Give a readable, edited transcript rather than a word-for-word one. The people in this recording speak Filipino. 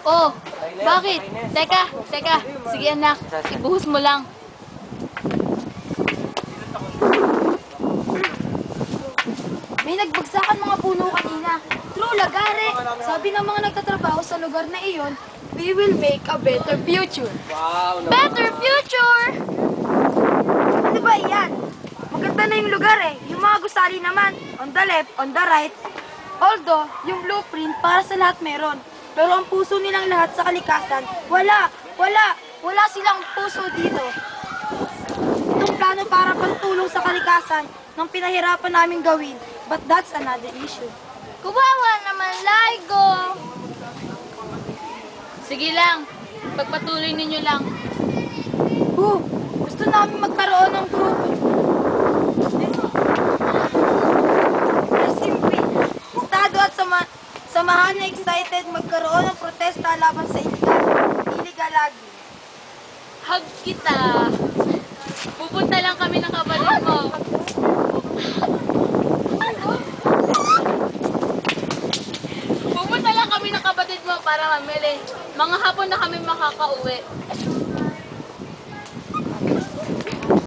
Oh, bakit? Teka. Sige anak, ibuhos mo lang. May nagbagsakan mga puno kanina. True, lagare. Sabi ng mga nagtatrabaho sa lugar na iyon, we will make a better future. Better future! Ano ba yan? Maganda na yung lugar eh. Yung mga gusali naman, on the left, on the right. Although, yung blueprint para sa lahat meron. Pero ang puso nilang lahat sa kalikasan, wala silang puso dito. Itong plano para pagtulong sa kalikasan ng pinahirapan namin gawin. But that's another issue. Kuwawa naman, Laigo! Sige lang, pagpatuloy ninyo lang. Gusto namin magkaroon ng grupo. Simple. Estado at samahan na excited magkaroon ng protesta laban sa illegal logging. Hug kita. Pupunta lang kami ng kapatid mo. Pupunta lang kami ng kapatid mo para mamili. Mga hapon na kami makakauwi.